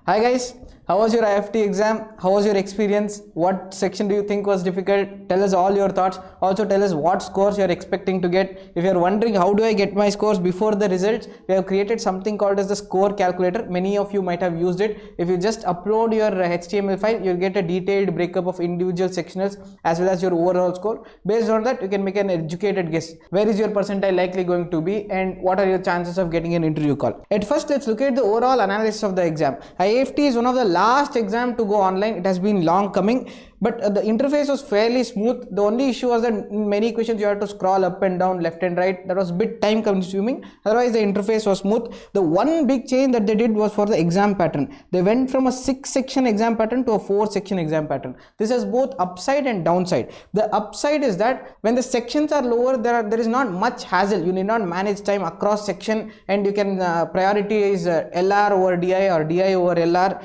Hi guys, how was your IIFT exam? How was your experience? What section do you think was difficult? Tell us all your thoughts. Also tell us what scores you are expecting to get. If you are wondering how do I get my scores before the results, we have created something called as the score calculator. Many of you might have used it. If you just upload your HTML file, you'll get a detailed breakup of individual sectionals as well as your overall score. Based on that, you can make an educated guess. Where is your percentile likely going to be and what are your chances of getting an interview call? At first, let's look at the overall analysis of the exam. IIFT is one of the last exam to go online. It has been long coming, but the interface was fairly smooth. The only issue was that in many questions you had to scroll up and down, left and right. That was a bit time consuming. Otherwise the interface was smooth. The one big change that they did was for the exam pattern. They went from a 6-section exam pattern to a 4-section exam pattern. This has both upside and downside. The upside is that when the sections are lower, there is not much hassle. You need not manage time across section, and you can prioritize LR over DI or DI over LR.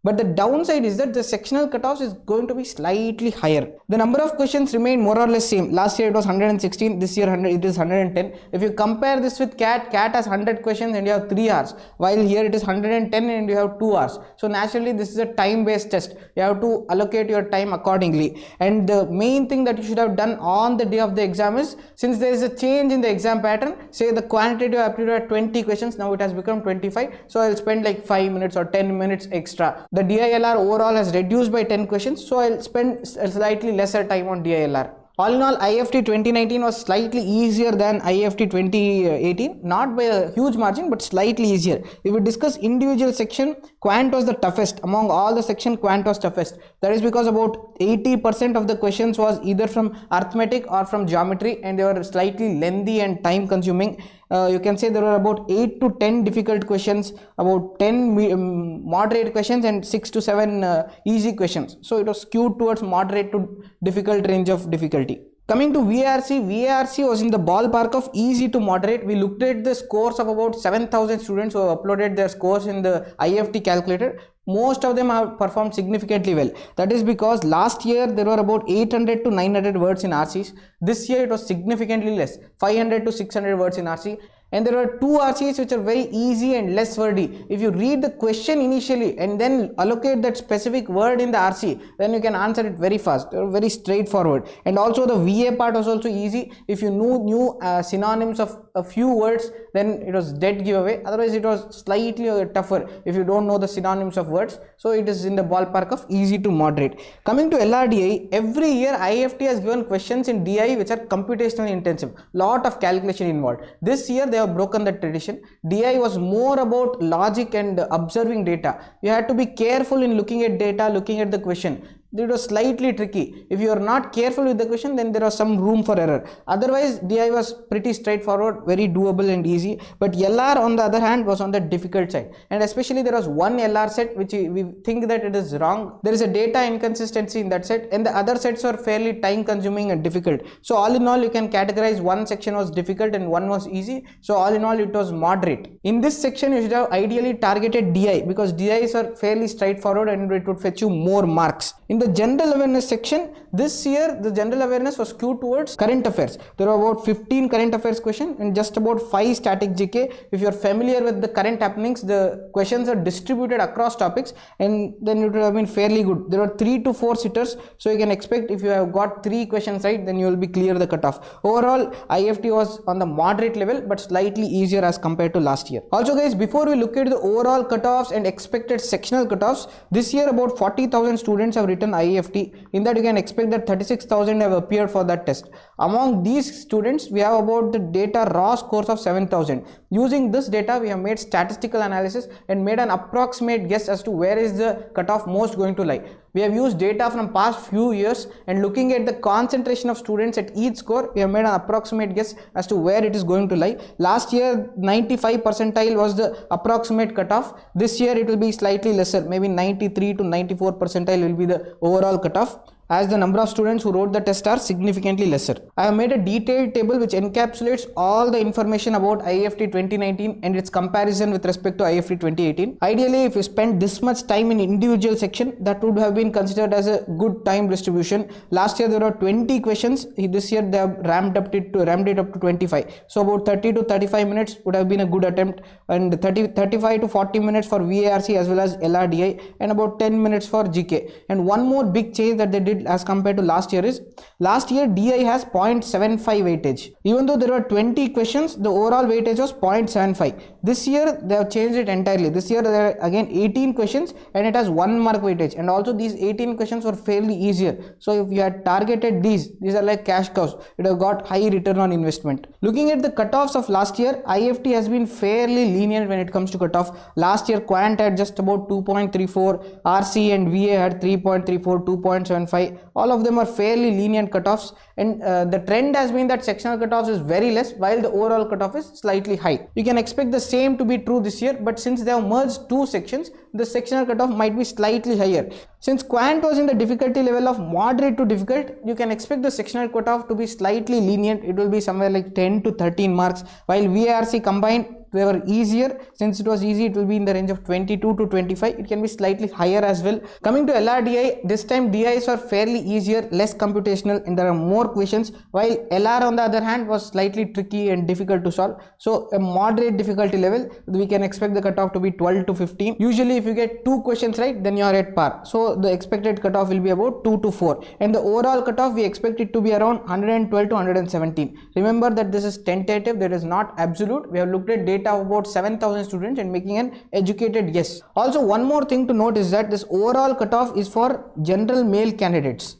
But the downside is that the sectional cutoffs is going to be slightly higher. The number of questions remain more or less same. Last year it was 116, this year it is 110. If you compare this with CAT has 100 questions and you have 3 hours, while here it is 110 and you have 2 hours. So naturally this is a time-based test. You have to allocate your time accordingly. And the main thing that you should have done on the day of the exam is, since there is a change in the exam pattern, say the quantitative aptitude at 20 questions, now it has become 25. So I'll spend like 5 minutes or 10 minutes extra. The DILR overall has reduced by 10 questions, so I'll spend slightly lesser time on DILR. All in all, IIFT 2019 was slightly easier than IIFT 2018, not by a huge margin, but slightly easier. If we discuss individual section, Quant was the toughest. Among all the section, Quant was toughest. That is because about 80% of the questions was either from arithmetic or from geometry, and they were slightly lengthy and time consuming. You can say there were about 8 to 10 difficult questions, about 10 moderate questions, and 6 to 7 easy questions. So it was skewed towards moderate to difficult range of difficulty. Coming to VARC was in the ballpark of easy to moderate. We looked at the scores of about 7,000 students who have uploaded their scores in the IIFT calculator. Most of them have performed significantly well. That is because last year there were about 800 to 900 words in RCs. This year it was significantly less, 500 to 600 words in RC. And there are 2 RCs which are very easy and less wordy. If you read the question initially and then allocate that specific word in the RC, then you can answer it very fast. They're very straightforward. And also the VA part was also easy. If you knew synonyms of a few words, then it was dead giveaway. Otherwise it was slightly tougher if you don't know the synonyms of words. So it is in the ballpark of easy to moderate. Coming to LRDI, every year IIFT has given questions in DI which are computationally intensive. Lot of calculation involved. This year they have broken the tradition. DI was more about logic and observing data. You had to be careful in looking at data, looking at the question. It was slightly tricky. If you are not careful with the question, then there was some room for error. Otherwise, DI was pretty straightforward, very doable and easy. But LR on the other hand was on the difficult side. And especially there was one LR set which we think that it is wrong. There is a data inconsistency in that set, and the other sets were fairly time consuming and difficult. So all in all, you can categorize one section was difficult and one was easy. So all in all, it was moderate. In this section, you should have ideally targeted DI because DIs are fairly straightforward and it would fetch you more marks. In the general awareness section, this year the general awareness was skewed towards current affairs. There were about 15 current affairs questions and just about 5 static GK. If you are familiar with the current happenings, the questions are distributed across topics, and then it would have been fairly good. There were 3 to 4 sitters, so you can expect if you have got 3 questions right, then you will be clear the cutoff. Overall, IIFT was on the moderate level but slightly easier as compared to last year. Also guys, before we look at the overall cutoffs and expected sectional cutoffs, this year about 40,000 students have written IIFT. In that you can expect that 36,000 have appeared for that test. Among these students, we have about the data raw scores of 7,000. Using this data, we have made statistical analysis and made an approximate guess as to where is the cutoff most going to lie. We have used data from past few years and looking at the concentration of students at each score, we have made an approximate guess as to where it is going to lie. Last year 95 percentile was the approximate cutoff. This year it will be slightly lesser, maybe 93 to 94 percentile will be the overall cutoff. as the number of students who wrote the test are significantly lesser. I have made a detailed table which encapsulates all the information about IIFT 2019 and its comparison with respect to IIFT 2018. Ideally, if you spend this much time in individual section, that would have been considered as a good time distribution. Last year there were 20 questions. This year they have ramped it up to 25. So about 30 to 35 minutes would have been a good attempt, and 35 to 40 minutes for VARC as well as LRDI, and about 10 minutes for GK. And one more big change that they did as compared to last year is, last year DI has 0.75 weightage. Even though there were 20 questions, the overall weightage was 0.75. This year they have changed it entirely. This year there are again 18 questions and it has 1 mark weightage, and also these 18 questions were fairly easier. So if you had targeted these are like cash cows. It have got high return on investment. Looking at the cutoffs of last year, IIFT has been fairly lenient when it comes to cutoff. Last year Quant had just about 2.34, RC and VA had 3.34, 2.75. all of them are fairly lenient cutoffs, and the trend has been that sectional cutoffs is very less while the overall cutoff is slightly high. You can expect the same to be true this year, but since they have merged two sections, the sectional cutoff might be slightly higher. Since Quant was in the difficulty level of moderate to difficult, you can expect the sectional cutoff to be slightly lenient. It will be somewhere like 10 to 13 marks, while VARC combined they were easier. Since it was easy, it will be in the range of 22 to 25. It can be slightly higher as well. Coming to LRDI, this time DIs are fairly easier, less computational, and there are more questions, while LR on the other hand was slightly tricky and difficult to solve. So a moderate difficulty level, we can expect the cutoff to be 12 to 15. Usually if you get 2 questions right, then you are at par. So the expected cutoff will be about 2 to 4, and the overall cutoff we expect it to be around 112 to 117. Remember that this is tentative, that is not absolute. We have looked at data of about 7,000 students and making an educated guess. Also, one more thing to note is that this overall cutoff is for general male candidates.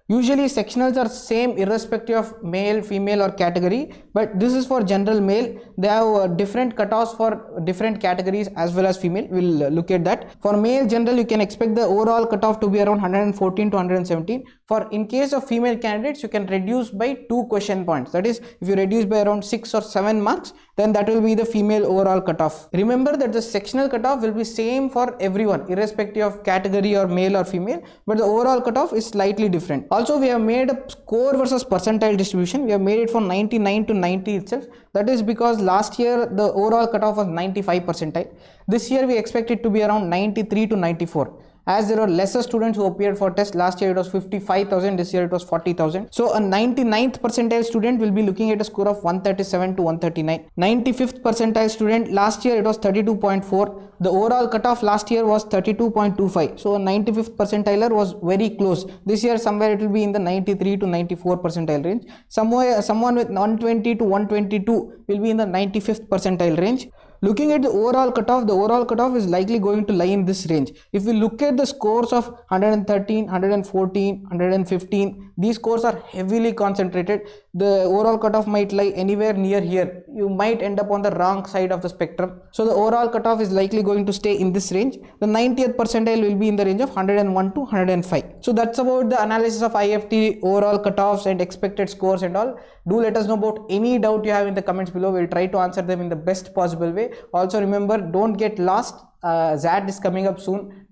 Usually sectionals are same irrespective of male, female or category, but this is for general male. They have different cutoffs for different categories as well as female. We'll look at that. For male general, you can expect the overall cutoff to be around 114 to 117. For in case of female candidates, you can reduce by 2 question points. That is, if you reduce by around 6 or 7 marks, then that will be the female overall cutoff. Remember that the sectional cutoff will be same for everyone irrespective of category or male or female, but the overall cutoff is slightly different. Also, we have made a score versus percentile distribution. We have made it from 99 to 90 itself. That is because last year the overall cutoff was 95 percentile. This year we expect it to be around 93 to 94. As there were lesser students who appeared for test. Last year it was 55,000, this year it was 40,000. So a 99th percentile student will be looking at a score of 137 to 139. 95th percentile student, last year it was 32.4. The overall cutoff last year was 32.25. So a 95th percentiler was very close. This year somewhere it will be in the 93 to 94 percentile range. Someone with 120 to 122 will be in the 95th percentile range. Looking at the overall cutoff is likely going to lie in this range. If we look at the scores of 113, 114, 115, these scores are heavily concentrated. The overall cutoff might lie anywhere near here. You might end up on the wrong side of the spectrum. So the overall cutoff is likely going to stay in this range. The 90th percentile will be in the range of 101 to 105. So that's about the analysis of IIFT overall cutoffs and expected scores and all. Do let us know about any doubt you have in the comments below. We'll try to answer them in the best possible way. Also remember, don't get lost. ZAT is coming up soon.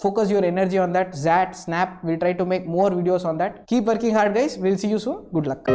Focus your energy on that. ZAT, Snap, we'll try to make more videos on that. Keep working hard guys. We'll see you soon. Good luck.